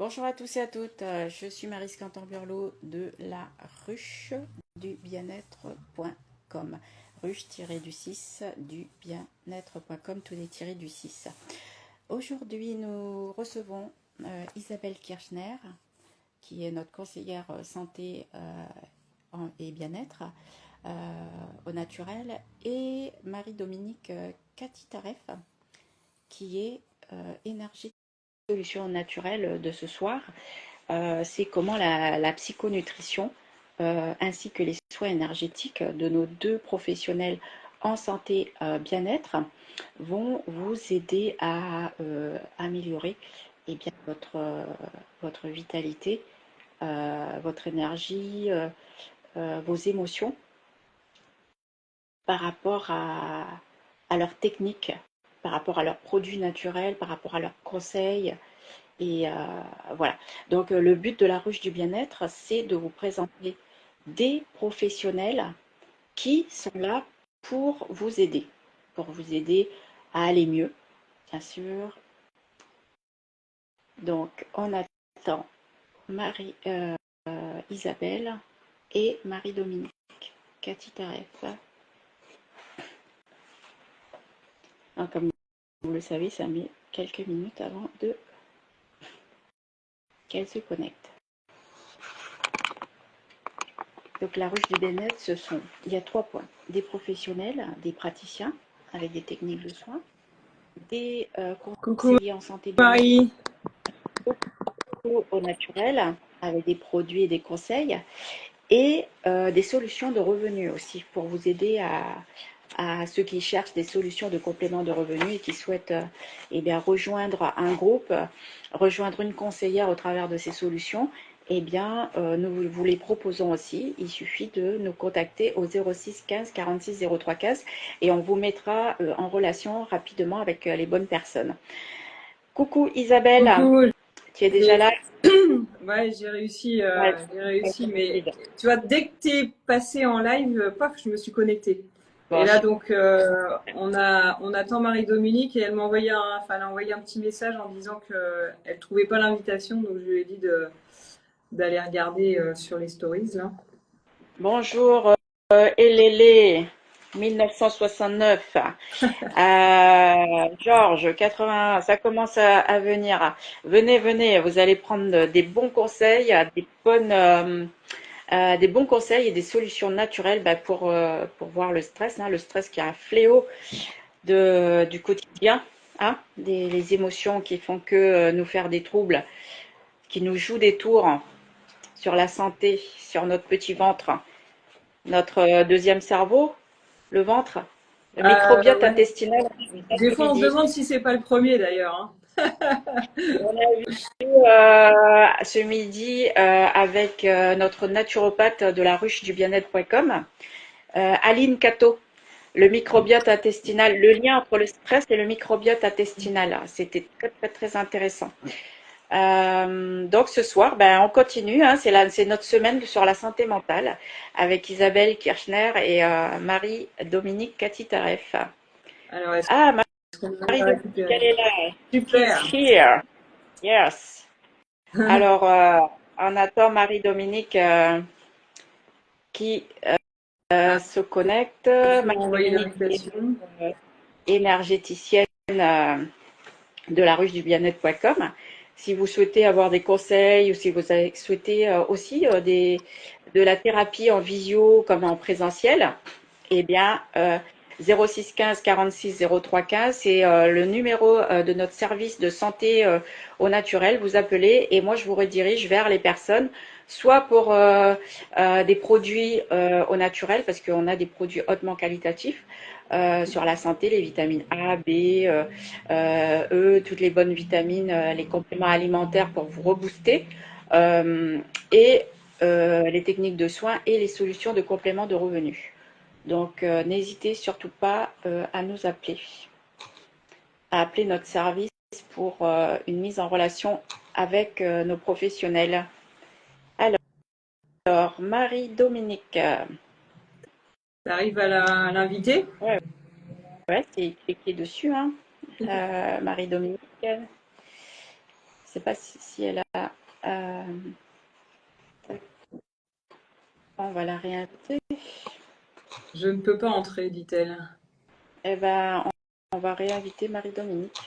Bonjour à tous et à toutes, je suis Maryse Cantor-Burlot de la ruche du bien-être.com. Ruche-du-6 du bien-être.com, tous les tirés du 6. Aujourd'hui, nous recevons Isabelle Kirchner, qui est notre conseillère santé et bien-être au naturel, et Marie-Dominique Katitaref, qui est énergétique. Solution naturelle de ce soir, c'est comment la psychonutrition ainsi que les soins énergétiques de nos deux professionnels en santé bien-être vont vous aider à améliorer bien, votre vitalité, votre énergie, vos émotions par rapport à leurs techniques, par rapport à leurs produits naturels, par rapport à leurs conseils. Et voilà. Donc, le but de la ruche du bien-être, c'est de vous présenter des professionnels qui sont là pour vous aider à aller mieux, bien sûr. Donc, on attend Isabelle et Marie-Dominique Katitaref. Comme vous le savez, ça met quelques minutes avant qu'elle se connecte. Donc la ruche du bien-être, il y a 3 points. Des professionnels, des praticiens avec des techniques de soins, des Coucou conseillers en santé bien-être Marie. au naturel avec des produits et des conseils, et des solutions de revenus aussi pour vous aider à ceux qui cherchent des solutions de complément de revenus et qui souhaitent rejoindre un groupe, rejoindre une conseillère au travers de ces solutions. Nous vous les proposons aussi. Il suffit de nous contacter au 06 15 46 03 15 et on vous mettra en relation rapidement avec les bonnes personnes. Coucou Isabelle, Coucou. tu es déjà là? Ouais, j'ai réussi, Ouais, mais tu vois, dès que t'es passé en live, paf, je me suis connectée. bon, Et là, donc, on attend Marie-Dominique et elle m'a envoyé elle a envoyé un petit message en disant qu'elle trouvait pas l'invitation, donc je lui ai dit d'aller regarder sur les stories, là. Bonjour Elélé 1969. Georges 80, ça commence à venir. Venez, vous allez prendre des bons conseils, des bons conseils et des solutions naturelles pour voir le stress, le stress qui est un fléau du quotidien, les émotions qui font que nous faire des troubles, qui nous jouent des tours sur la santé, sur notre petit ventre, notre deuxième cerveau, le ventre, le microbiote Ouais. intestinal Des cet fois, on se après-midi. demande si c'est pas le premier, d'ailleurs, hein. On a vu ce midi avec notre naturopathe de la ruche du bien-être.com, Aline Cato, le microbiote intestinal, le lien entre le stress et le microbiote intestinal. C'était très intéressant. Donc ce soir, on continue, c'est notre semaine sur la santé mentale avec Isabelle Kirchner et Marie-Dominique Katitaref. Alors, est-ce Ah, qu'on arrive à Marie-Dominique, récupérer? elle est là. She's Super. here. Yes. Alors, on attend Marie-Dominique qui Ah, se connecte. tu m'as envoyé Marie-Dominique est l'invitation. énergéticienne de la ruche du bien-être.com. Si vous souhaitez avoir des conseils ou si vous souhaitez aussi de la thérapie en visio comme en présentiel, 06 15 46 03 15, c'est le numéro de notre service de santé au naturel. Vous appelez et moi je vous redirige vers les personnes, soit pour des produits au naturel, parce qu'on a des produits hautement qualitatifs sur la santé, les vitamines A, B, E, toutes les bonnes vitamines, les compléments alimentaires pour vous rebooster, euh, et les techniques de soins et les solutions de complément de revenus. Donc, n'hésitez surtout pas à appeler notre service pour une mise en relation avec nos professionnels. Alors, Marie-Dominique, T'arrives à l'inviter? ouais, c'est cliquer dessus, Marie-Dominique, je ne sais pas si elle a On va la réinviter. Je ne peux pas entrer, dit-elle. Eh ben, on va réinviter Marie-Dominique.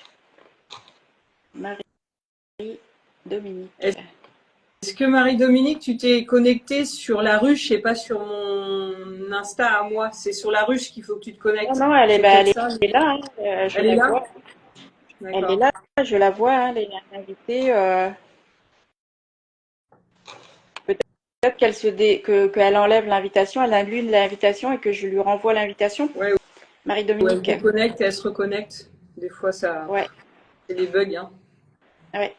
Marie-Dominique. Est-ce que Marie-Dominique, tu t'es connectée sur la ruche et pas sur mon Insta à moi? C'est sur la ruche qu'il faut que tu te connectes. Non, elle est, C'est bah, peut-être ça. elle est là. Je Elle est la là? vois. Elle est D'accord. là, je la vois. Elle est invitée. Peut-être qu'elle enlève l'invitation, elle annule l'invitation et que je lui renvoie l'invitation. Ouais, elle Marie-Dominique. se déconnecte et elle se reconnecte. Des fois, ça, Ouais, c'est des bugs, hein. ouais.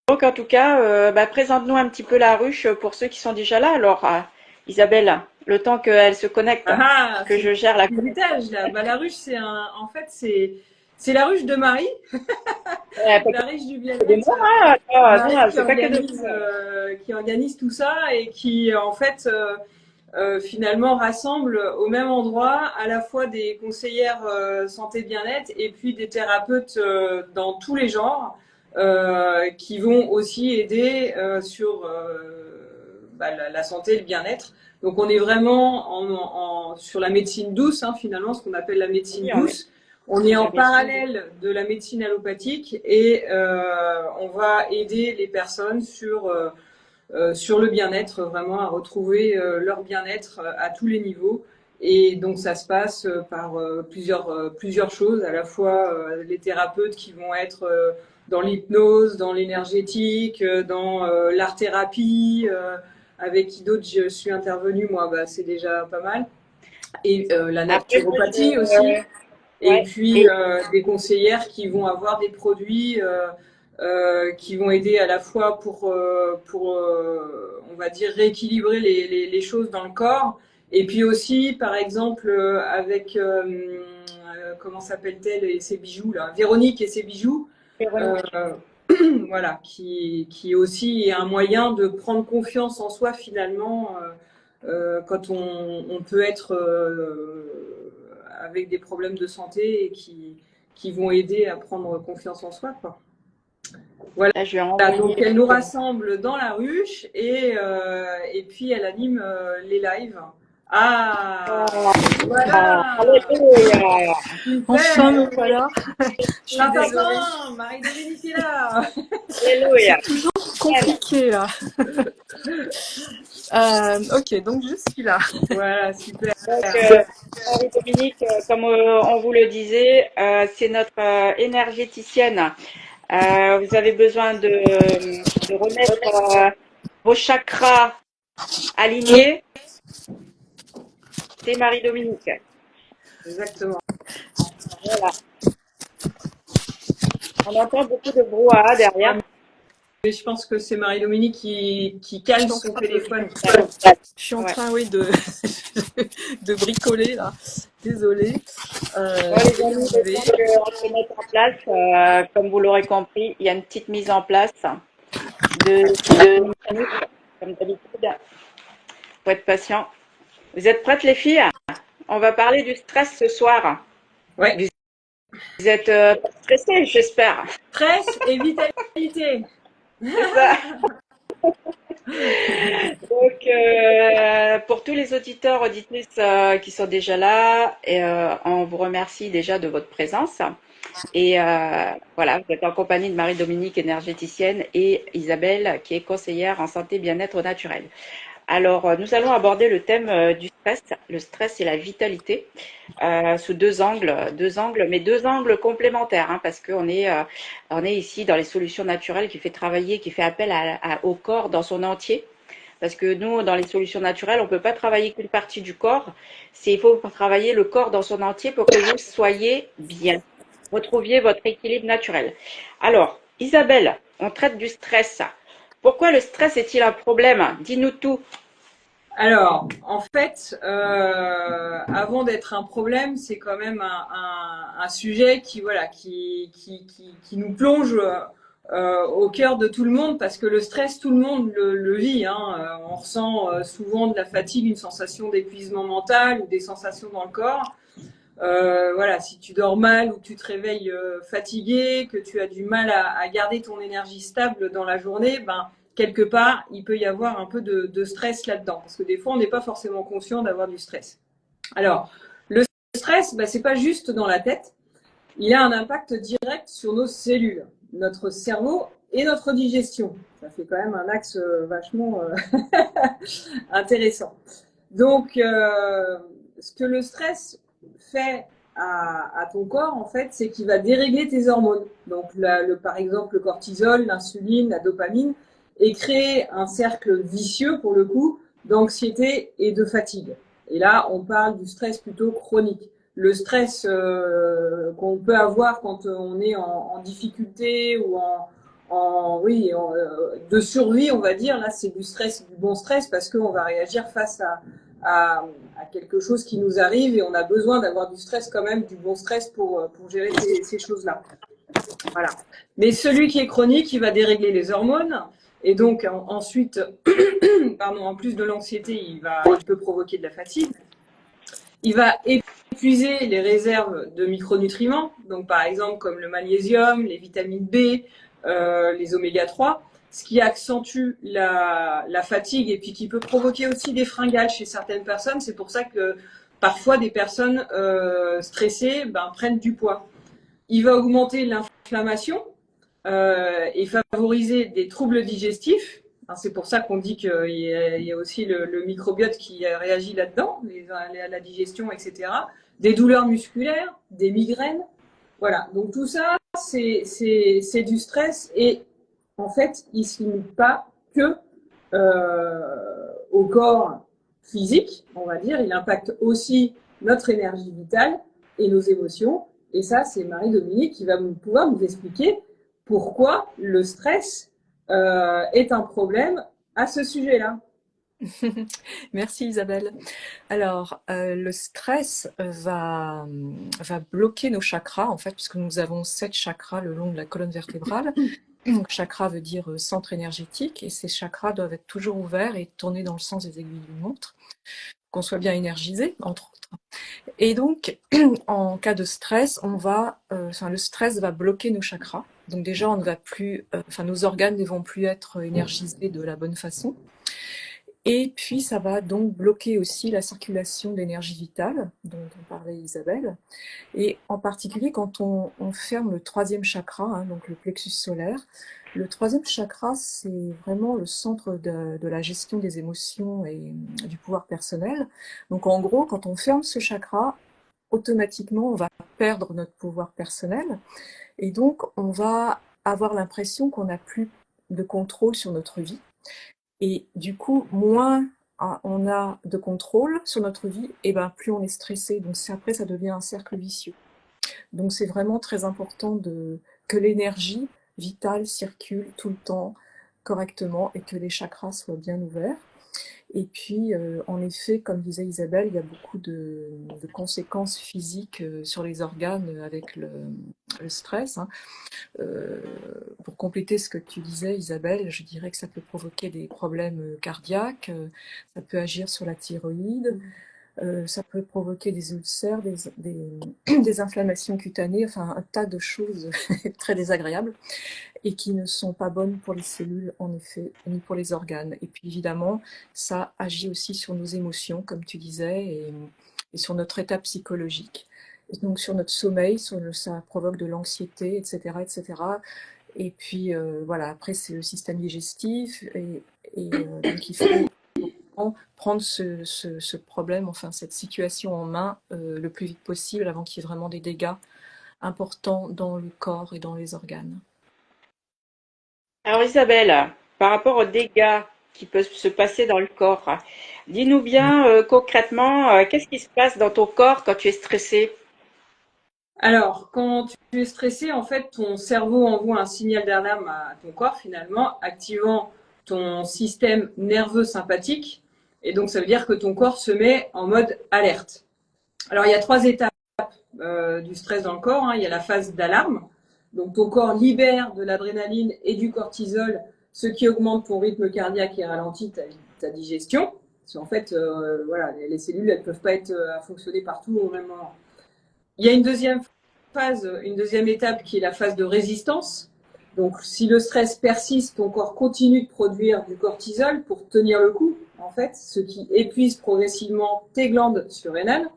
Donc, en tout cas, présente-nous un petit peu la ruche pour ceux qui sont déjà là. Alors, Isabelle, le temps qu'elle se connecte, Ah, que c'est je gère la des étages, là. Bah, la ruche, en fait, c'est la ruche de Marie, la ruche du C'est de bien-être. moi, hein. Marie Non, c'est pas que de moi. qui organise tout ça et qui, en fait, finalement rassemble au même endroit à la fois des conseillères santé bien-être et puis des thérapeutes dans tous les genres qui vont aussi aider sur la santé et le bien-être. Donc on est vraiment sur la médecine douce, hein, finalement, ce qu'on appelle la médecine Oui, douce. On est en la médecine. parallèle de la médecine allopathique et on va aider les personnes sur le bien-être, vraiment à retrouver leur bien-être à tous les niveaux. Et donc ça se passe par plusieurs choses, à la fois les thérapeutes qui vont être dans l'hypnose, dans l'énergétique, dans l'art-thérapie, avec qui d'autres je suis intervenue, moi c'est déjà pas mal. Et la Après, naturopathie aussi. Et ouais. puis des conseillères qui vont avoir des produits qui vont aider à la fois pour on va dire rééquilibrer les choses dans le corps, et puis aussi par exemple avec comment s'appelle-t-elle et ses bijoux là, Véronique et ses bijoux, Véronique. voilà, qui aussi est un moyen de prendre confiance en soi finalement quand on peut être avec des problèmes de santé et qui vont aider à prendre confiance en soi, quoi. Voilà. Là, je vais renvoyer. Donc elle nous rassemble dans la ruche et puis elle anime les lives. Ah, voilà. Alléluia. Enfin, me voilà. Je suis désolée. Marie-Dominique est là. Alléluia. C'est toujours compliqué là. Ok, donc je suis là. Voilà, super. Donc, Marie-Dominique, comme on vous le disait, c'est notre énergéticienne. Vous avez besoin de remettre vos chakras alignés. C'est Marie-Dominique. Exactement. Voilà. On entend beaucoup de brouhaha derrière. Et je pense que c'est Marie-Dominique qui cale son téléphone. Je suis en train, oui, de, de bricoler là. Désolée. Bon, les amis, le temps qu'on se mette en place, comme vous l'aurez compris, il y a une petite mise en place de minutes, comme d'habitude. Faut être patient. Vous êtes prêtes, les filles? On va parler du stress ce soir. Ouais. Vous êtes pas stressées, j'espère. Stress et vitalité. C'est ça. Donc, pour tous les auditeurs, auditrices qui sont déjà là, on vous remercie déjà de votre présence. Et voilà, vous êtes en compagnie de Marie-Dominique, énergéticienne, et Isabelle, qui est conseillère en santé bien-être naturel. Alors, nous allons aborder le thème du stress, le stress et la vitalité, sous deux angles, mais deux angles complémentaires, hein, parce qu'on on est ici dans les solutions naturelles qui fait appel au corps dans son entier. Parce que nous, dans les solutions naturelles, on ne peut pas travailler qu'une partie du corps. Il faut travailler le corps dans son entier pour que vous soyez bien, retrouviez votre équilibre naturel. Alors, Isabelle, on traite du stress. Pourquoi le stress est-il un problème? Dis-nous tout. Alors, en fait, avant d'être un problème, c'est quand même un sujet qui nous plonge au cœur de tout le monde, parce que le stress, tout le monde le vit, hein. On ressent souvent de la fatigue, une sensation d'épuisement mental ou des sensations dans le corps. Voilà, si tu dors mal ou que tu te réveilles fatigué, que tu as du mal à garder ton énergie stable dans la journée, ben quelque part, il peut y avoir un peu de stress là-dedans. Parce que des fois, on n'est pas forcément conscient d'avoir du stress. Alors, le stress, ben, c'est pas juste dans la tête. Il a un impact direct sur nos cellules, notre cerveau et notre digestion. Ça fait quand même un axe vachement intéressant. Donc, ce que le stress fait à ton corps, en fait, c'est qu'il va dérégler tes hormones. Donc, par exemple, le cortisol, l'insuline, la dopamine, et créer un cercle vicieux, pour le coup, d'anxiété et de fatigue. Et là, on parle du stress plutôt chronique. Le stress qu'on peut avoir quand on est en difficulté ou de survie, on va dire, là, c'est du stress, du bon stress, parce qu'on va réagir face à quelque chose qui nous arrive et on a besoin d'avoir du stress quand même, du bon stress pour gérer ces choses-là. Voilà. Mais celui qui est chronique, il va dérégler les hormones et donc ensuite, pardon, en plus de l'anxiété, il peut provoquer de la fatigue. Il va épuiser les réserves de micronutriments, donc par exemple comme le magnésium, les vitamines B, les oméga 3, ce qui accentue la fatigue et puis qui peut provoquer aussi des fringales chez certaines personnes. C'est pour ça que parfois des personnes stressées prennent du poids. Il va augmenter l'inflammation et favoriser des troubles digestifs. C'est pour ça qu'on dit qu'il y a aussi le microbiote qui réagit là-dedans, la digestion, etc. Des douleurs musculaires, des migraines. Voilà, donc tout ça, c'est du stress et en fait, il ne se limite pas que au corps physique, on va dire, il impacte aussi notre énergie vitale et nos émotions. Et ça, c'est Marie-Dominique qui va pouvoir nous expliquer pourquoi le stress est un problème à ce sujet-là. Merci Isabelle. Alors, le stress va bloquer nos chakras, en fait, puisque nous avons 7 chakras le long de la colonne vertébrale. Donc, chakra veut dire centre énergétique, et ces chakras doivent être toujours ouverts et tourner dans le sens des aiguilles d'une montre, qu'on soit bien énergisé, entre autres. Et donc, en cas de stress, le stress va bloquer nos chakras. Donc déjà, on ne va plus, nos organes ne vont plus être énergisés de la bonne façon. Et puis, ça va donc bloquer aussi la circulation d'énergie vitale, dont on parlait Isabelle. Et en particulier, quand on ferme le 3e chakra, donc le plexus solaire, le 3e chakra, c'est vraiment le centre de la gestion des émotions et du pouvoir personnel. Donc, en gros, quand on ferme ce chakra, automatiquement, on va perdre notre pouvoir personnel. Et donc, on va avoir l'impression qu'on n'a plus de contrôle sur notre vie. Et du coup, moins on a de contrôle sur notre vie, et plus on est stressé. Donc après, ça devient un cercle vicieux. Donc c'est vraiment très important que l'énergie vitale circule tout le temps correctement et que les chakras soient bien ouverts. Et puis, en effet, comme disait Isabelle, il y a beaucoup de conséquences physiques sur les organes avec le stress. Pour compléter ce que tu disais, Isabelle, je dirais que ça peut provoquer des problèmes cardiaques, ça peut agir sur la thyroïde, ça peut provoquer des ulcères, des inflammations cutanées, enfin un tas de choses très désagréables et qui ne sont pas bonnes pour les cellules, en effet, ni pour les organes. Et puis évidemment, ça agit aussi sur nos émotions, comme tu disais, et sur notre état psychologique. Et donc sur notre sommeil, ça provoque de l'anxiété, etc., etc. Et puis voilà, après c'est le système digestif, et donc il faut prendre ce problème, enfin cette situation en main le plus vite possible avant qu'il y ait vraiment des dégâts importants dans le corps et dans les organes. Alors Isabelle, par rapport aux dégâts qui peuvent se passer dans le corps, dis-nous bien concrètement, qu'est-ce qui se passe dans ton corps quand tu es stressé? Alors, quand tu es stressé, en fait, ton cerveau envoie un signal d'alarme à ton corps, finalement, activant ton système nerveux sympathique. Et donc, ça veut dire que ton corps se met en mode alerte. Alors, il y a 3 étapes du stress dans le corps. Il y a la phase d'alarme. Donc, ton corps libère de l'adrénaline et du cortisol, ce qui augmente ton rythme cardiaque et ralentit ta digestion. Parce qu'en fait, voilà, les cellules, elles peuvent pas être à fonctionner partout au même moment. Il y a une deuxième phase, une deuxième étape qui est la phase de résistance. Donc, si le stress persiste, ton corps continue de produire du cortisol pour tenir le coup, en fait, ce qui épuise progressivement tes glandes surrénales.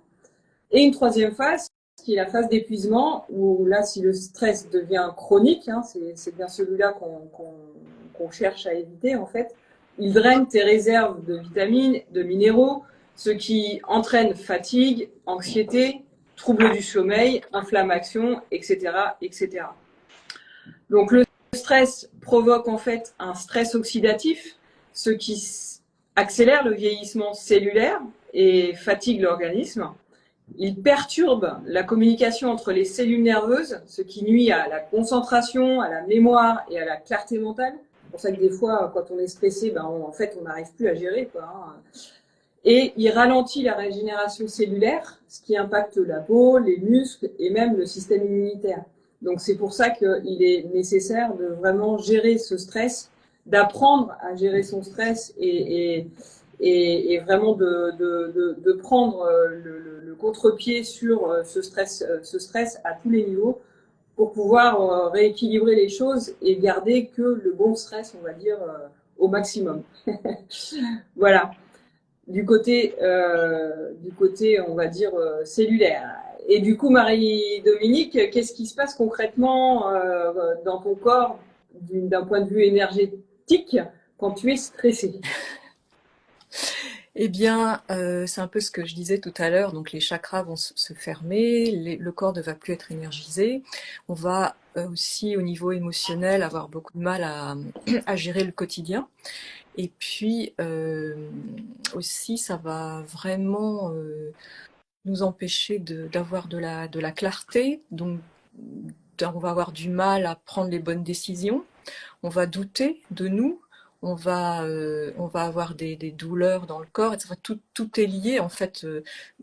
Et une troisième phase, qui est la phase d'épuisement, où là, si le stress devient chronique, hein, c'est bien celui-là qu'on cherche à éviter, en fait, il draine tes réserves de vitamines, de minéraux, ce qui entraîne fatigue, anxiété, troubles du sommeil, inflammation, etc., etc. Donc le stress provoque en fait un stress oxydatif, ce qui accélère le vieillissement cellulaire et fatigue l'organisme. Il perturbe la communication entre les cellules nerveuses, ce qui nuit à la concentration, à la mémoire et à la clarté mentale. C'est pour ça que des fois, quand on est stressé, en fait, on n'arrive plus à gérer, quoi, hein. Et il ralentit la régénération cellulaire, ce qui impacte la peau, les muscles et même le système immunitaire. Donc c'est pour ça qu'il est nécessaire de vraiment gérer ce stress, d'apprendre à gérer son stress et vraiment de prendre le contre-pied sur ce stress à tous les niveaux pour pouvoir rééquilibrer les choses et garder que le bon stress, on va dire, au maximum. Voilà. Du côté, on va dire, cellulaire. Et du coup, Marie-Dominique, qu'est-ce qui se passe concrètement dans ton corps d'un point de vue énergétique quand tu es stressé? Eh bien, c'est un peu ce que je disais tout à l'heure. Donc, les chakras vont se fermer, le corps ne va plus être énergisé. On va aussi, au niveau émotionnel, avoir beaucoup de mal à gérer le quotidien. Et puis, aussi, ça va vraiment nous empêcher d'avoir de la clarté. Donc, on va avoir du mal à prendre les bonnes décisions. On va douter de nous. On va avoir des douleurs dans le corps, etc. Tout est lié en fait.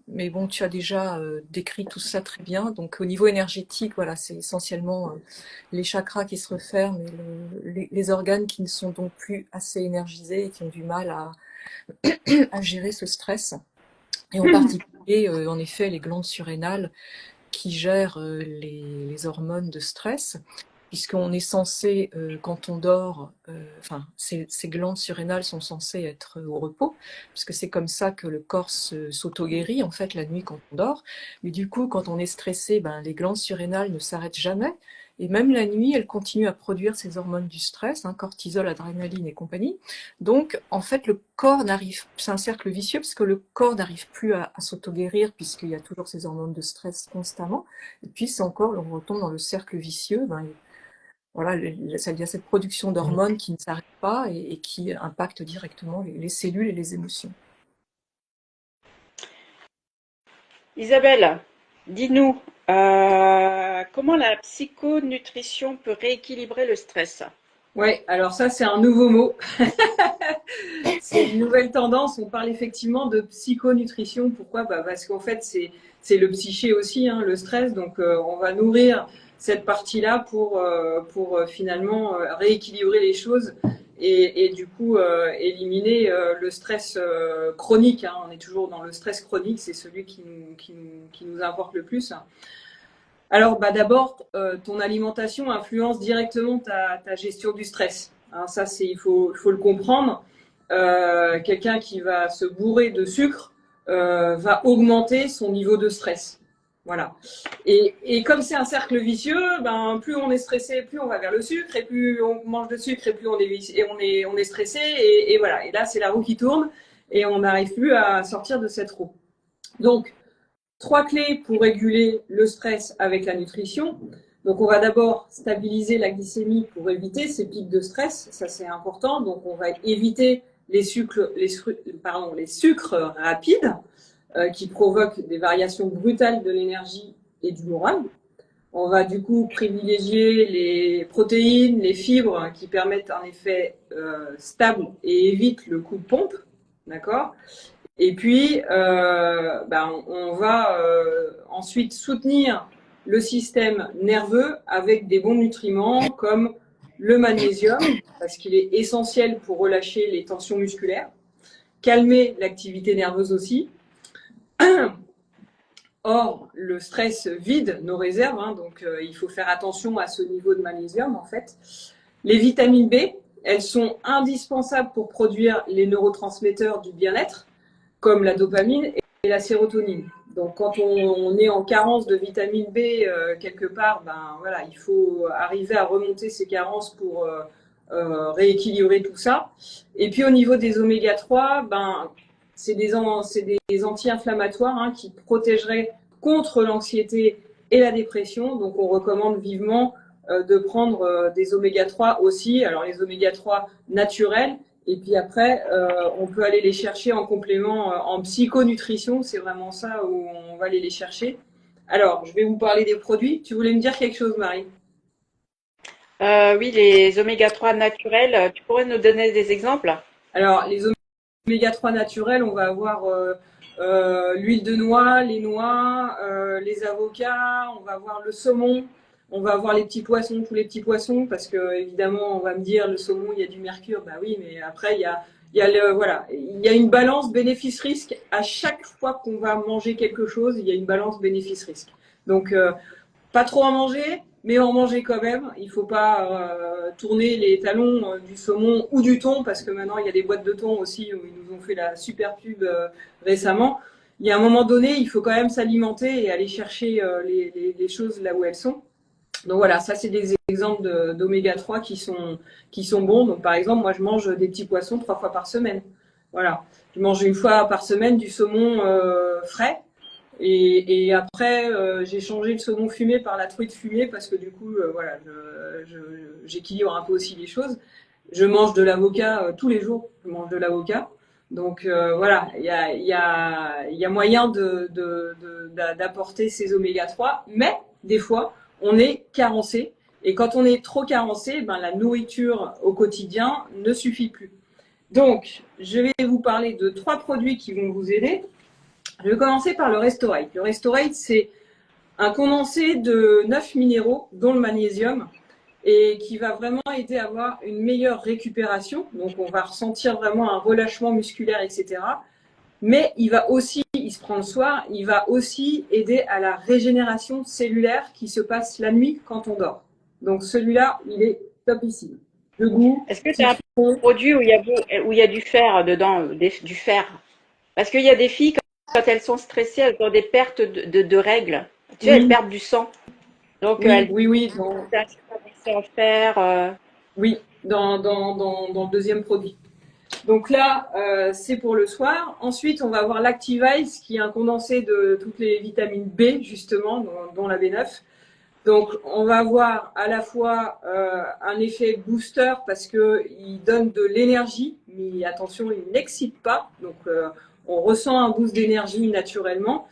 Mais bon, tu as déjà décrit tout ça très bien. Donc au niveau énergétique, voilà, c'est essentiellement les chakras qui se referment et les organes qui ne sont donc plus assez énergisés et qui ont du mal à gérer ce stress. Et en particulier, en effet, les glandes surrénales qui gèrent les hormones de stress, puisqu'on est censé, quand on dort, enfin, ces glandes surrénales sont censées être au repos, puisque c'est comme ça que le corps s'auto-guérit, en fait, la nuit quand on dort. Mais du coup, quand on est stressé, les glandes surrénales ne s'arrêtent jamais. Et même la nuit, elles continuent à produire ces hormones du stress, hein, cortisol, adrénaline et compagnie. Donc, en fait, le corps n'arrive, c'est un cercle vicieux, parce que le corps n'arrive plus à s'auto-guérir, puisqu'il y a toujours ces hormones de stress constamment. Et puis, c'est encore, on retombe dans le cercle vicieux. Voilà, il y a cette production d'hormones qui ne s'arrête pas et qui impacte directement les cellules et les émotions. Isabelle, dis-nous, comment la psychonutrition peut rééquilibrer le stress? Ouais, alors ça, c'est un nouveau mot. C'est une nouvelle tendance. On parle effectivement de psychonutrition. Pourquoi? Parce qu'en fait, c'est le psyché aussi, hein, le stress. Donc, on va nourrir cette partie-là pour finalement rééquilibrer les choses et du coup éliminer le stress chronique, hein. On est toujours dans le stress chronique, c'est celui qui nous importe le plus. Alors, d'abord, ton alimentation influence directement ta gestion du stress, hein. Ça, il faut le comprendre. Quelqu'un qui va se bourrer de sucre va augmenter son niveau de stress. Voilà. Et comme c'est un cercle vicieux, plus on est stressé, plus on va vers le sucre, et plus on mange de sucre, et plus on est stressé, et voilà. Et là, c'est la roue qui tourne, et on n'arrive plus à sortir de cette roue. Donc, 3 clés pour réguler le stress avec la nutrition. Donc, on va d'abord stabiliser la glycémie pour éviter ces pics de stress. Ça, c'est important. Donc, on va éviter les sucres rapides qui provoquent des variations brutales de l'énergie et du moral. On va du coup privilégier les protéines, les fibres qui permettent un effet stable et évitent le coup de pompe. D'accord ? Et puis, on va ensuite soutenir le système nerveux avec des bons nutriments comme le magnésium, parce qu'il est essentiel pour relâcher les tensions musculaires, calmer l'activité nerveuse aussi, Or, le stress vide nos réserves, hein, donc il faut faire attention à ce niveau de magnésium en fait. Les vitamines B, elles sont indispensables pour produire les neurotransmetteurs du bien-être, comme la dopamine et la sérotonine. Donc quand on est en carence de vitamine B quelque part, ben voilà, il faut arriver à remonter ces carences pour rééquilibrer tout ça. Et puis au niveau des oméga 3, ben c'est des anti-inflammatoires hein, qui protégeraient contre l'anxiété et la dépression. Donc on recommande vivement de prendre des oméga 3 aussi. Alors les oméga 3 naturels. Et puis après, on peut aller les chercher en complément en psychonutrition. C'est vraiment ça où on va aller les chercher. Alors, je vais vous parler des produits. Tu voulais me dire quelque chose, Marie? Oui, les oméga 3 naturels, tu pourrais nous donner des exemples? Alors, les oméga 3 naturels, on va avoir l'huile de noix, les noix, les avocats, on va avoir le saumon, on va avoir les petits poissons, tous les petits poissons, parce que évidemment, on va me dire le saumon, il y a du mercure. Bah oui, mais après, voilà, il y a une balance bénéfice-risque. À chaque fois qu'on va manger quelque chose, il y a une balance bénéfice-risque. Donc, pas trop en manger, mais en manger quand même. Il faut pas tourner les talons du saumon ou du thon, parce que maintenant il y a des boîtes de thon aussi où ils nous ont fait la super pub récemment. Il y a un moment donné, il faut quand même s'alimenter et aller chercher les choses là où elles sont. Donc voilà, ça c'est des exemples d'oméga 3 qui sont bons. Donc par exemple, moi je mange des petits poissons 3 fois par semaine. Voilà, je mange 1 fois par semaine du saumon frais. Et après, j'ai changé le saumon fumé par la truite fumée parce que du coup, voilà, j'équilibre un peu aussi les choses. Je mange de l'avocat tous les jours. Je mange de l'avocat. Donc voilà, il y a moyen d'apporter ces oméga 3, mais des fois, on est carencé. Et quand on est trop carencé, ben, la nourriture au quotidien ne suffit plus. Donc, je vais vous parler de 3 produits qui vont vous aider. Je vais commencer par le Restorate. Le Restorate, c'est un condensé de 9 minéraux, dont le magnésium, et qui va vraiment aider à avoir une meilleure récupération. Donc, on va ressentir vraiment un relâchement musculaire, etc. Mais il va aussi, il se prend le soir, il va aussi aider à la régénération cellulaire qui se passe la nuit quand on dort. Donc, celui-là, il est topissime. Le goût, Est-ce que c'est un citron. produit où il y a du fer dedans, du fer? Parce qu'il y a des filles, quand elles sont stressées, elles ont des pertes de règles. Tu sais, elles Oui, perdent du sang. Donc, oui, elles oui, oui. c'est en fer. Oui, dans le deuxième produit. Donc là, c'est pour le soir. Ensuite, on va avoir l'Activize, qui est un condensé de toutes les vitamines B, justement, dont la B9. Donc, on va avoir à la fois un effet booster parce qu'il donne de l'énergie, mais attention, il n'excite pas. Donc, on ressent un boost d'énergie naturellement.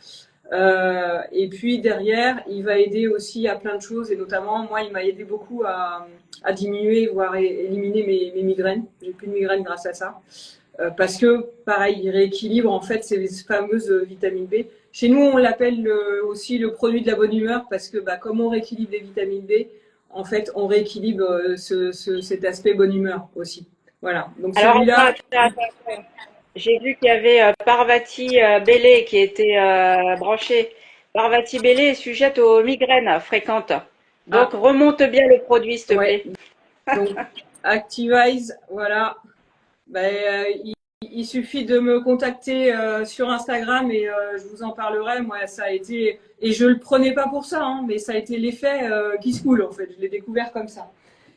Et puis derrière, il va aider aussi à plein de choses, et notamment, moi, il m'a aidé beaucoup à diminuer, voire éliminer mes migraines. J'ai plus de migraines grâce à ça. Parce que, pareil, il rééquilibre en fait ces fameuses vitamines B. Chez nous, on l'appelle aussi le produit de la bonne humeur, parce que bah, comme on rééquilibre les vitamines B, en fait, on rééquilibre cet aspect bonne humeur aussi. Voilà. Donc Alors, celui-là, attends. J'ai vu qu'il y avait Parvati Bellé qui était branchée. Parvati Bellé est sujette aux migraines fréquentes. Donc, ah, remonte bien le produit, s'il te ouais. plaît. Donc, Activize, voilà. Ben, il suffit de me contacter sur Instagram et je vous en parlerai. Moi, ça a été, et je le prenais pas pour ça, hein, mais ça a été l'effet qui se coule en fait. Je l'ai découvert comme ça.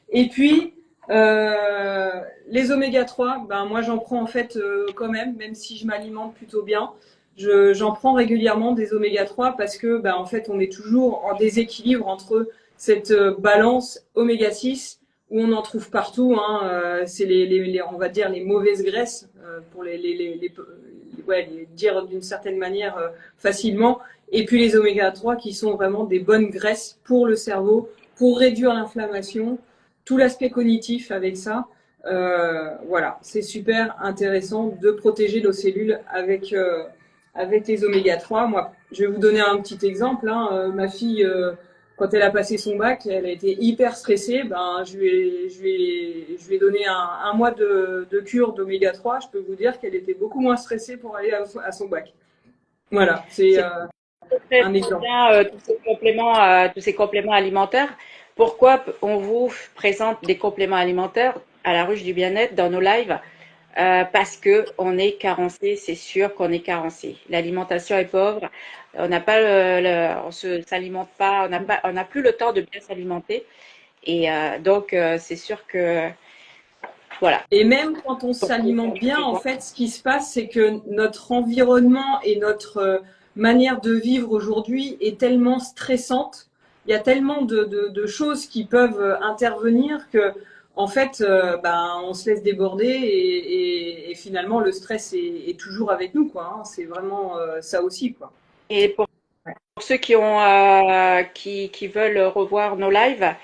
Et puis les oméga 3, ben moi j'en prends en fait quand même si je m'alimente plutôt bien. J'en prends régulièrement des oméga 3 parce que ben en fait on est toujours en déséquilibre entre cette balance oméga 6 où on en trouve partout. Hein, c'est on va dire les mauvaises graisses pour ouais, les dire d'une certaine manière facilement. Et puis les oméga 3 qui sont vraiment des bonnes graisses pour le cerveau, pour réduire l'inflammation, tout l'aspect cognitif avec ça. Voilà, c'est super intéressant de protéger nos cellules avec les oméga 3. Moi, je vais vous donner un petit exemple. Hein. Ma fille, quand elle a passé son bac, elle a été hyper stressée. Ben, je lui ai donné un mois de cure d'oméga 3. Je peux vous dire qu'elle était beaucoup moins stressée pour aller à son bac. Voilà, c'est C'est très un exemple. bien tous ces compléments alimentaires. Pourquoi on vous présente des compléments alimentaires à la ruche du bien-être dans nos lives? Parce que on est carencé, c'est sûr qu'on est carencé. L'alimentation est pauvre, on n'a pas on se s'alimente pas, on n'a plus le temps de bien s'alimenter. Et donc c'est sûr que voilà. Et même quand on Donc, on peut faire s'alimente du bien, en traitement. fait, ce qui se passe, c'est que notre environnement et notre manière de vivre aujourd'hui est tellement stressante. Il y a tellement de choses qui peuvent intervenir que, en fait, on se laisse déborder et finalement, le stress est toujours avec nous, quoi. Hein. C'est vraiment ça aussi, quoi. Et Ouais. pour ceux qui veulent revoir nos lives,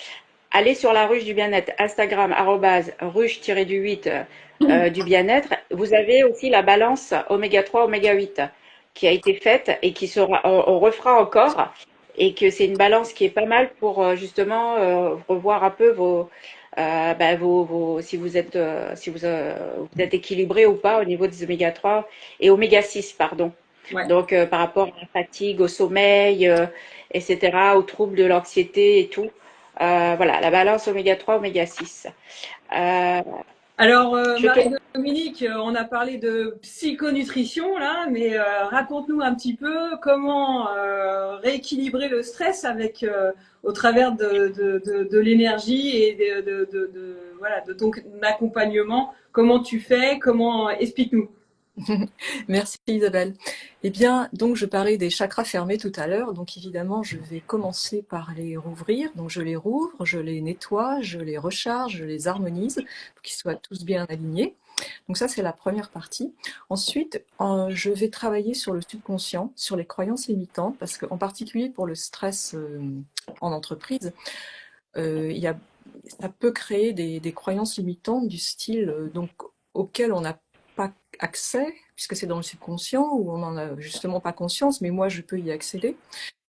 allez sur la ruche du bien-être, Instagram, ruche-du-8 du bien-être. Vous avez aussi la balance oméga 3, oméga 8 qui a été faite et qui sera, on refera encore. Et que c'est une balance qui est pas mal pour justement revoir un peu si vous êtes équilibré ou pas au niveau des oméga 3 et oméga 6, pardon. Ouais. Donc, par rapport à la fatigue, au sommeil, etc., aux troubles de l'anxiété et tout. Voilà, la balance oméga 3, oméga 6. Euh, Alors, je te... Marie-Dominique, on a parlé de psychonutrition là, mais raconte-nous un petit peu comment rééquilibrer le stress avec au travers de l'énergie et voilà de ton accompagnement. Comment tu fais? Comment explique-nous. Merci Isabelle. Eh bien, donc je parlais des chakras fermés tout à l'heure, donc évidemment je vais commencer par les rouvrir. Donc je les rouvre, je les nettoie, je les recharge, je les harmonise pour qu'ils soient tous bien alignés. Donc ça c'est la première partie. Ensuite, je vais travailler sur le subconscient, sur les croyances limitantes, parce qu'en particulier pour le stress en entreprise, il y a, ça peut créer des croyances limitantes du style donc auquel on n'a pas accès, puisque c'est dans le subconscient, où on n'en a justement pas conscience, mais moi je peux y accéder.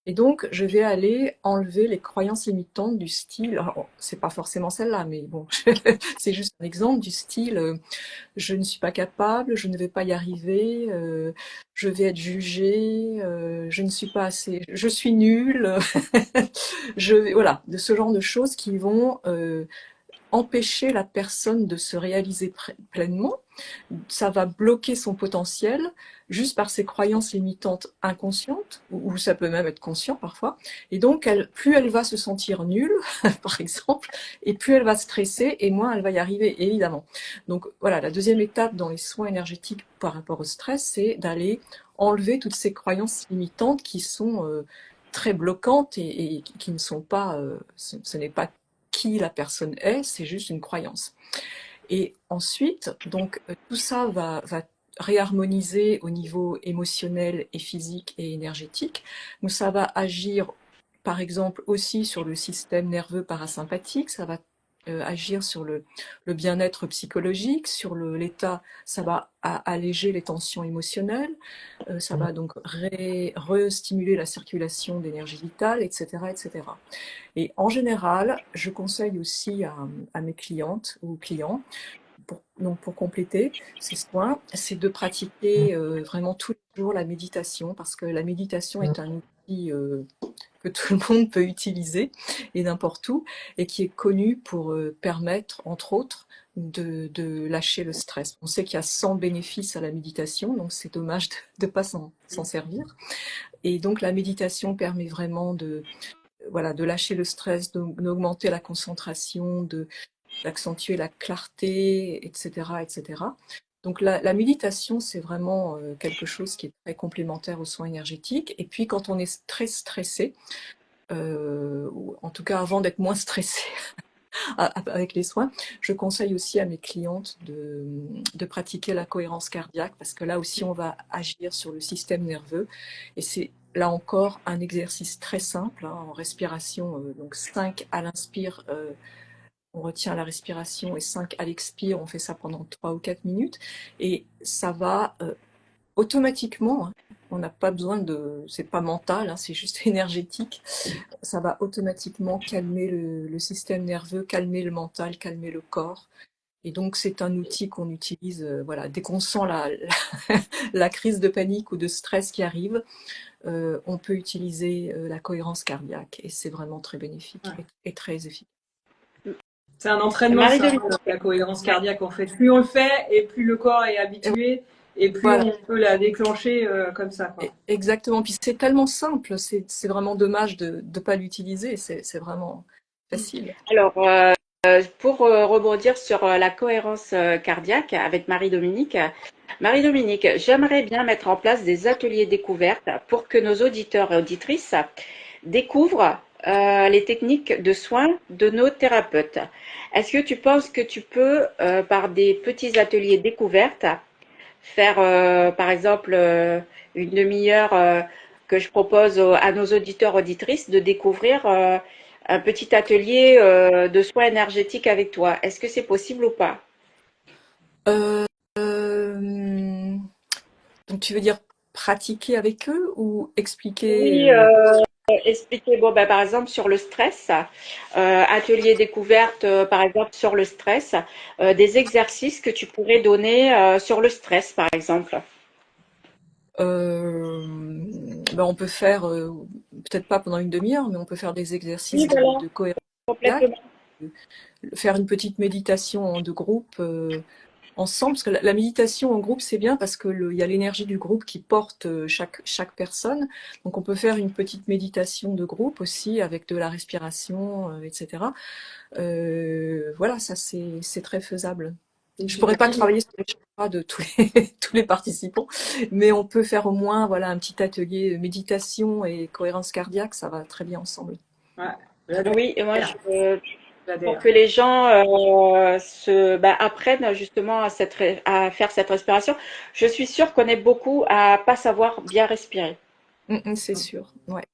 Et donc, je vais aller enlever les croyances limitantes du style, alors, c'est pas forcément celle-là, mais bon, c'est juste un exemple du style, je ne suis pas capable, je ne vais pas y arriver, je vais être jugée, je ne suis pas assez, je suis nulle, voilà, de ce genre de choses qui vont empêcher la personne de se réaliser pleinement. Ça va bloquer son potentiel juste par ses croyances limitantes inconscientes, ou ça peut même être conscient parfois. Et donc, plus elle va se sentir nulle, par exemple, et plus elle va stresser, et moins elle va y arriver, évidemment. Donc voilà, la deuxième étape dans les soins énergétiques par rapport au stress, c'est d'aller enlever toutes ces croyances limitantes qui sont très bloquantes et qui ne sont pas, ce n'est pas qui la personne est, c'est juste une croyance. Et ensuite, donc tout ça va réharmoniser au niveau émotionnel et physique et énergétique. Donc ça va agir par exemple aussi sur le système nerveux parasympathique, ça va agir sur le bien-être psychologique, sur l'état, ça va alléger les tensions émotionnelles, ça va donc re-stimuler la circulation d'énergie vitale, etc., etc. Et en général, je conseille aussi à mes clientes ou clients, donc pour compléter ces soins, c'est de pratiquer vraiment tous les jours la méditation, parce que la méditation est un outil que tout le monde peut utiliser et n'importe où, et qui est connu pour permettre, entre autres, de lâcher le stress. On sait qu'il y a 100 bénéfices à la méditation, donc c'est dommage de ne pas s'en servir. Et donc la méditation permet vraiment voilà, de lâcher le stress, d'augmenter la concentration, d'accentuer la clarté, etc., etc. Donc la méditation, c'est vraiment quelque chose qui est très complémentaire aux soins énergétiques. Et puis quand on est très stressé, ou en tout cas avant d'être moins stressé avec les soins, je conseille aussi à mes clientes de pratiquer la cohérence cardiaque, parce que là aussi on va agir sur le système nerveux, et c'est là encore un exercice très simple hein, en respiration, donc 5 à l'inspire, on retient la respiration, et 5 à l'expire, on fait ça pendant 3 ou 4 minutes, et ça va automatiquement, hein, on n'a pas besoin c'est pas mental, hein, c'est juste énergétique, ça va automatiquement calmer le système nerveux, calmer le mental, calmer le corps. Et donc c'est un outil qu'on utilise voilà, dès qu'on sent la crise de panique ou de stress qui arrive. on peut utiliser la cohérence cardiaque et c'est vraiment très bénéfique et très efficace. C'est un entraînement, ça, la cohérence cardiaque, en fait. Plus on le fait et plus le corps est habitué et plus on peut la déclencher comme ça, quoi. Exactement. Puis c'est tellement simple, c'est vraiment dommage de ne pas l'utiliser. C'est vraiment facile. Alors, pour rebondir sur la cohérence cardiaque avec Marie-Dominique. Marie-Dominique, j'aimerais bien mettre en place des ateliers découvertes pour que nos auditeurs et auditrices découvrent les techniques de soins de nos thérapeutes. Est-ce que tu penses que tu peux, par des petits ateliers découvertes, faire par exemple une demi-heure que je propose à nos auditeurs auditrices de découvrir un petit atelier de soins énergétiques avec toi. Est-ce que c'est possible ou pas? Donc tu veux dire pratiquer avec eux ou expliquer? Oui, expliquer, bon, ben, par exemple, sur le stress, atelier découverte, par exemple, sur le stress, des exercices que tu pourrais donner sur le stress, par exemple. Ben on peut faire, peut-être pas pendant une demi-heure, mais on peut faire des exercices Oui, voilà, de cohérence cardiaque, complètement. faire une petite méditation de groupe ensemble, parce que la méditation en groupe c'est bien parce que il y a l'énergie du groupe qui porte chaque personne. Donc on peut faire une petite méditation de groupe aussi avec de la respiration, etc. Voilà, ça c'est très faisable. Je pourrais pas travailler sur les chakras de tous les participants, mais on peut faire au moins voilà un petit atelier méditation et cohérence cardiaque, ça va très bien ensemble. Ouais. Oui, et moi, pour que les gens apprennent justement à faire cette respiration, je suis sûre qu'on est beaucoup à pas savoir bien respirer. C'est sûr, ouais.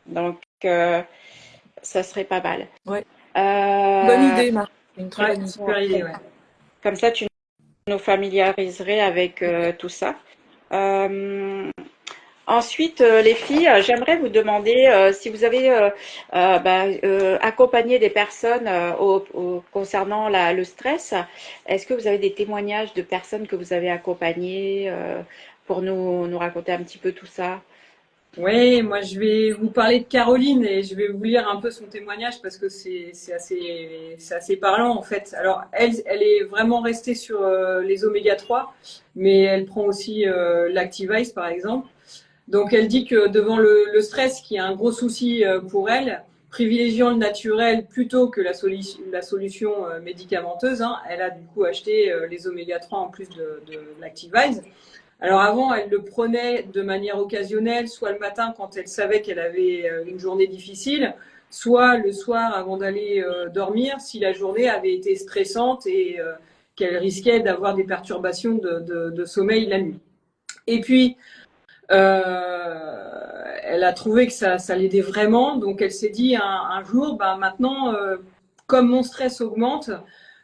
Donc, ça serait pas mal. Ouais. Bonne idée, Marie. Une très bonne idée. Super idée, ouais. Comme ça, tu nous familiariserais avec tout ça. Ensuite, les filles, j'aimerais vous demander si vous avez accompagné des personnes concernant le stress. Est-ce que vous avez des témoignages de personnes que vous avez accompagnées pour nous raconter un petit peu tout ça? Oui, moi je vais vous parler de Caroline et je vais vous lire un peu son témoignage parce que c'est assez parlant en fait. Alors elle est vraiment restée sur les oméga 3, mais elle prend aussi l'Activise par exemple. Donc elle dit que devant le stress qui est un gros souci pour elle, privilégiant le naturel plutôt que la solution médicamenteuse, hein, elle a du coup acheté les oméga 3 en plus de l'Activise. Alors avant, elle le prenait de manière occasionnelle, soit le matin quand elle savait qu'elle avait une journée difficile, soit le soir avant d'aller dormir si la journée avait été stressante et qu'elle risquait d'avoir des perturbations de sommeil la nuit. Et puis, elle a trouvé que ça l'aidait vraiment, donc elle s'est dit un jour, bah, maintenant, comme mon stress augmente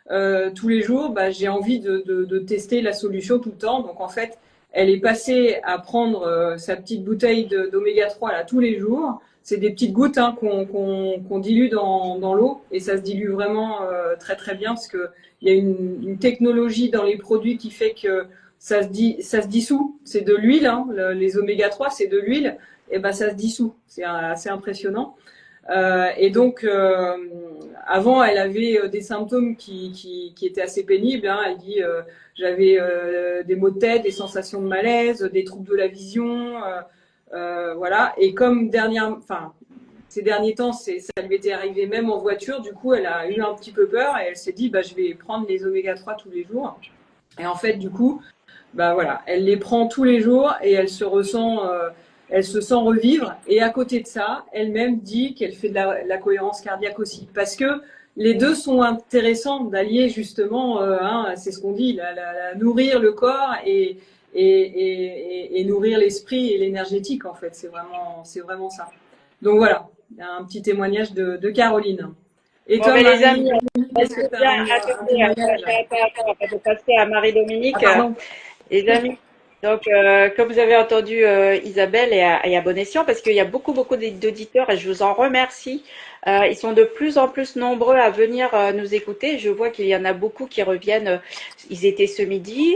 tous les jours, bah, j'ai envie de tester la solution tout le temps. Donc en fait, elle est passée à prendre sa petite bouteille d'oméga 3 là, tous les jours. C'est des petites gouttes hein, qu'on dilue dans l'eau et ça se dilue vraiment très très bien parce que il y a une technologie dans les produits qui fait que ça se dissout. C'est de l'huile, hein, les oméga 3 c'est de l'huile et ben ça se dissout. C'est assez impressionnant. Et donc, avant, elle avait des symptômes qui étaient assez pénibles. Hein. Elle dit, j'avais des maux de tête, des sensations de malaise, des troubles de la vision, voilà. Et comme ces derniers temps, ça lui était arrivé même en voiture. Du coup, elle a eu un petit peu peur et elle s'est dit, bah, je vais prendre les oméga 3 tous les jours. Et en fait, du coup, bah voilà, elle les prend tous les jours et elle se sent revivre. Et à côté de ça, elle-même dit qu'elle fait de la cohérence cardiaque aussi. Parce que les deux sont intéressants d'allier justement, hein, c'est ce qu'on dit, nourrir le corps et nourrir l'esprit et l'énergétique en fait. C'est vraiment ça. Donc voilà, un petit témoignage de Caroline. Et toi, Marie, Marie, les amis, est-ce que tu as un témoignage? de passer à Marie-Dominique. Ah, pardon. Les amis, Donc, comme vous avez entendu Isabelle et à bon escient, parce qu'il y a beaucoup, beaucoup d'auditeurs et je vous en remercie. Ils sont de plus en plus nombreux à venir nous écouter. Je vois qu'il y en a beaucoup qui reviennent. Ils étaient ce midi,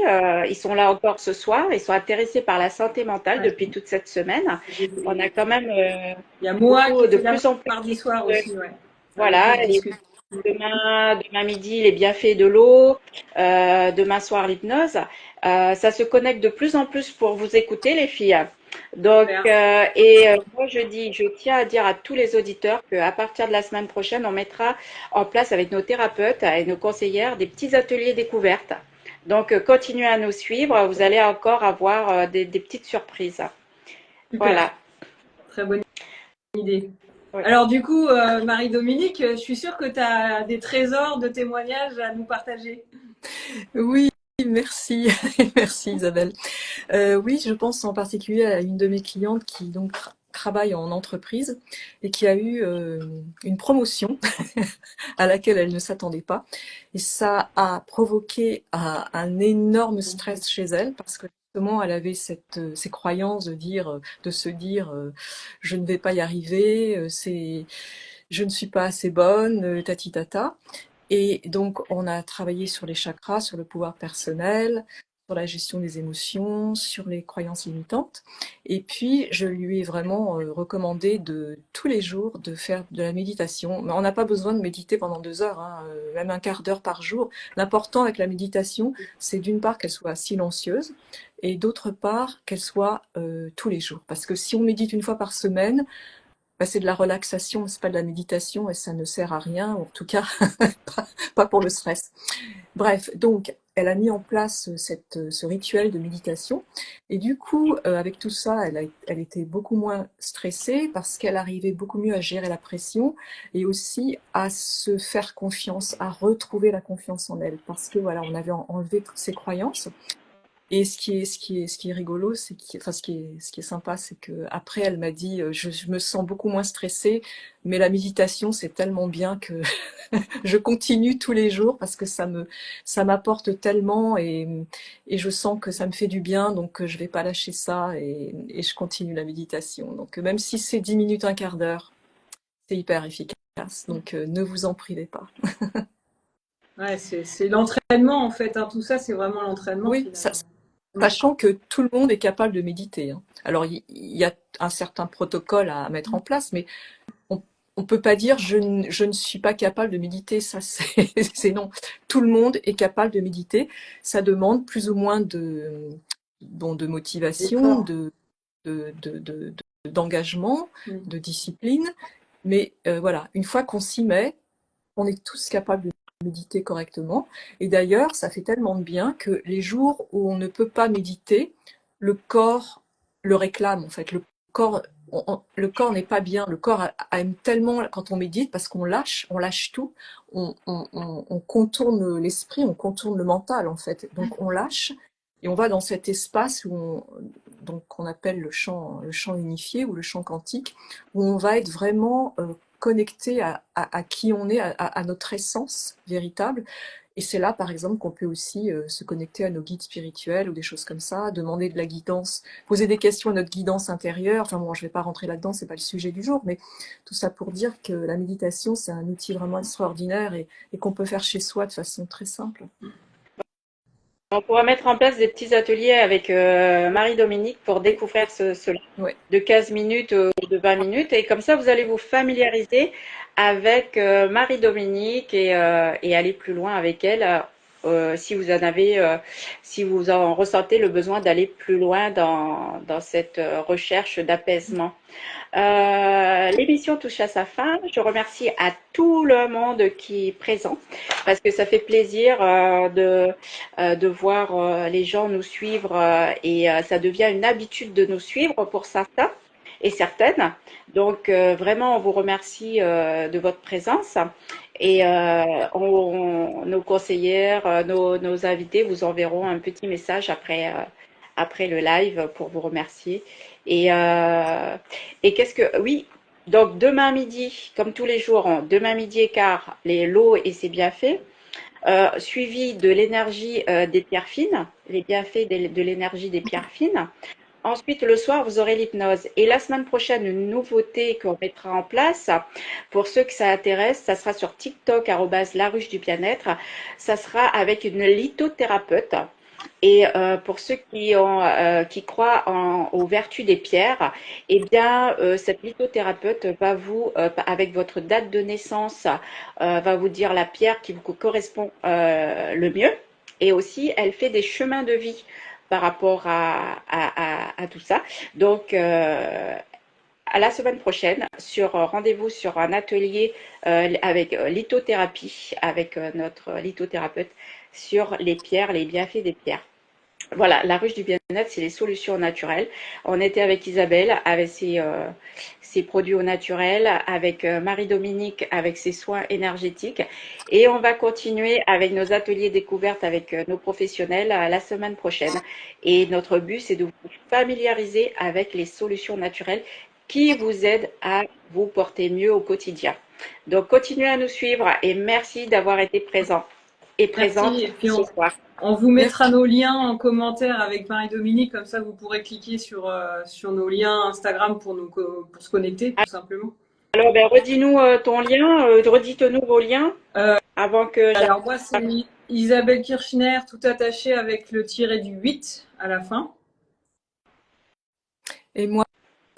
ils sont là encore ce soir. Ils sont intéressés par la santé mentale Ouais. depuis toute cette semaine. On a quand même Il y a Moa qui beaucoup, de était là plus en plus mardi soir de, aussi, ouais, avec qui je voilà, et discute. demain midi, les bienfaits de l'eau, demain soir, l'hypnose. Ça se connecte de plus en plus pour vous écouter, les filles. Donc, Super. moi, je tiens à dire à tous les auditeurs qu'à partir de la semaine prochaine, on mettra en place avec nos thérapeutes et nos conseillères des petits ateliers découvertes. Donc, continuez à nous suivre. Vous allez encore avoir des petites surprises. Super. Voilà. Très bonne idée. Oui. Alors du coup, Marie-Dominique, je suis sûre que tu as des trésors de témoignages à nous partager. Oui, merci, merci Isabelle. Oui, je pense en particulier à une de mes clientes qui donc travaille en entreprise et qui a eu une promotion à laquelle elle ne s'attendait pas. Et ça a provoqué un énorme stress chez elle parce que justement, elle avait ces croyances de se dire, je ne vais pas y arriver, je ne suis pas assez bonne, tati tata. Et donc, on a travaillé sur les chakras, sur le pouvoir personnel, sur la gestion des émotions, sur les croyances limitantes. Et puis, je lui ai vraiment recommandé de tous les jours de faire de la méditation. Mais on n'a pas besoin de méditer pendant 2 heures, hein, même un quart d'heure par jour. L'important avec la méditation, c'est d'une part qu'elle soit silencieuse et d'autre part qu'elle soit tous les jours. Parce que si on médite une fois par semaine, bah, c'est de la relaxation, c'est pas de la méditation et ça ne sert à rien, ou en tout cas pas pour le stress. Bref, donc elle a mis en place ce rituel de méditation et du coup, avec tout ça, elle était beaucoup moins stressée parce qu'elle arrivait beaucoup mieux à gérer la pression et aussi à se faire confiance, à retrouver la confiance en elle parce que voilà, on avait enlevé toutes ses croyances. Et ce qui est rigolo, enfin, ce qui est sympa, c'est que après, elle m'a dit, je me sens beaucoup moins stressée, mais la méditation, c'est tellement bien que je continue tous les jours parce que ça m'apporte tellement et je sens que ça me fait du bien, donc je vais pas lâcher ça et je continue la méditation. Donc, même si c'est 10 minutes, un quart d'heure, c'est hyper efficace. Donc, ne vous en privez pas. Ouais, c'est l'entraînement en fait, hein. Tout ça, c'est vraiment l'entraînement Oui, finalement. sachant que tout le monde est capable de méditer, hein. Alors, il y a un certain protocole à mettre en place, mais on ne peut pas dire je ne suis pas capable de méditer. Ça, c'est non. Tout le monde est capable de méditer. Ça demande plus ou moins bon, de motivation, L'effort. d'engagement, de discipline. Mais voilà, une fois qu'on s'y met, on est tous capables de méditer correctement. Et d'ailleurs, ça fait tellement de bien que les jours où on ne peut pas méditer, le corps le réclame en fait. Corps, le corps n'est pas bien. Le corps aime tellement quand on médite parce on lâche tout, on contourne l'esprit, on contourne le mental en fait. Donc on lâche et on va dans cet espace donc qu'on appelle le champ unifié ou le champ quantique, où on va être vraiment connecté à qui on est, à notre essence véritable. Et c'est là, par exemple, qu'on peut aussi se connecter à nos guides spirituels ou des choses comme ça, demander de la guidance, poser des questions à notre guidance intérieure. Enfin bon, je ne vais pas rentrer là-dedans, c'est pas le sujet du jour, mais tout ça pour dire que la méditation, c'est un outil vraiment extraordinaire et qu'on peut faire chez soi de façon très simple. On pourra mettre en place des petits ateliers avec Marie-Dominique pour découvrir cela Ouais. de 15 minutes ou de 20 minutes. Et comme ça, vous allez vous familiariser avec Marie-Dominique et aller plus loin avec elle si vous en avez, si vous en ressentez le besoin d'aller plus loin dans cette recherche d'apaisement. L'émission touche à sa fin. Je remercie à tout le monde qui est présent parce que ça fait plaisir de voir les gens nous suivre et ça devient une habitude de nous suivre pour certains et certaines. Donc vraiment, on vous remercie de votre présence et nos conseillères, nos invités vous enverront un petit message après le live pour vous remercier. Et, euh, et qu'est-ce que... Oui, donc demain midi, comme tous les jours, demain midi et quart, l'eau et ses bienfaits. suivi de l'énergie des pierres fines, les bienfaits de l'énergie des pierres fines. Ensuite, le soir, vous aurez l'hypnose. Et la semaine prochaine, une nouveauté qu'on mettra en place, pour ceux que ça intéresse, ça sera sur TikTok, @la ruche du bien-être. Ça sera avec une lithothérapeute. Et pour ceux qui croient aux vertus des pierres, eh bien, cette lithothérapeute va vous, avec votre date de naissance, va vous dire la pierre qui vous correspond le mieux. Et aussi, elle fait des chemins de vie par rapport à tout ça. Donc, à la semaine prochaine, rendez-vous sur un atelier avec lithothérapie, avec notre lithothérapeute sur les pierres, les bienfaits des pierres. Voilà, la ruche du bien-être, c'est les solutions naturelles. On était avec Isabelle, avec ses produits au naturel, avec Marie-Dominique, avec ses soins énergétiques. Et on va continuer avec nos ateliers découvertes avec nos professionnels la semaine prochaine. Et notre but, c'est de vous familiariser avec les solutions naturelles qui vous aident à vous porter mieux au quotidien. Donc, continuez à nous suivre et merci d'avoir été présent et présente Merci. Et puis ce soir. on vous mettra Merci. nos liens en commentaire avec Marie-Dominique, comme ça vous pourrez cliquer sur nos liens Instagram pour se connecter, tout simplement. Alors, ben, redis-nous ton lien, redites-nous vos liens Euh, avant que j'arrive. alors moi, c'est Isabelle Kirchner, tout attaché avec le tiret du 8 à la fin. Et moi,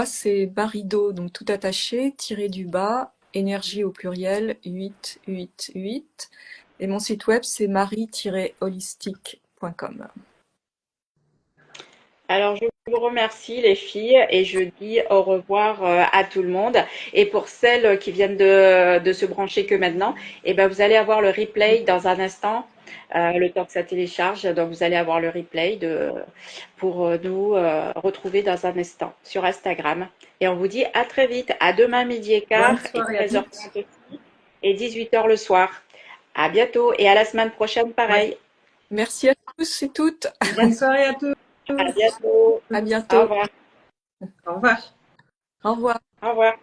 c'est Barido, donc tout attaché, tiré du bas, énergie au pluriel, 888. Et mon site web, c'est marie-holistique.com. Alors, je vous remercie, les filles, et je dis au revoir à tout le monde. Et pour celles qui viennent de se brancher que maintenant, eh ben, vous allez avoir le replay dans un instant, le temps que ça télécharge. Donc, vous allez avoir le replay pour nous retrouver dans un instant sur Instagram. Et on vous dit à très vite, à demain midi et quart, Bonne et soirée à 13h30 tous. aussi, et 18h le soir. À bientôt et à la semaine prochaine, Ouais. pareil. Merci à tous et toutes. Bonne soirée à tous. À bientôt. À Au bientôt. revoir. Au revoir. Au revoir. Au revoir.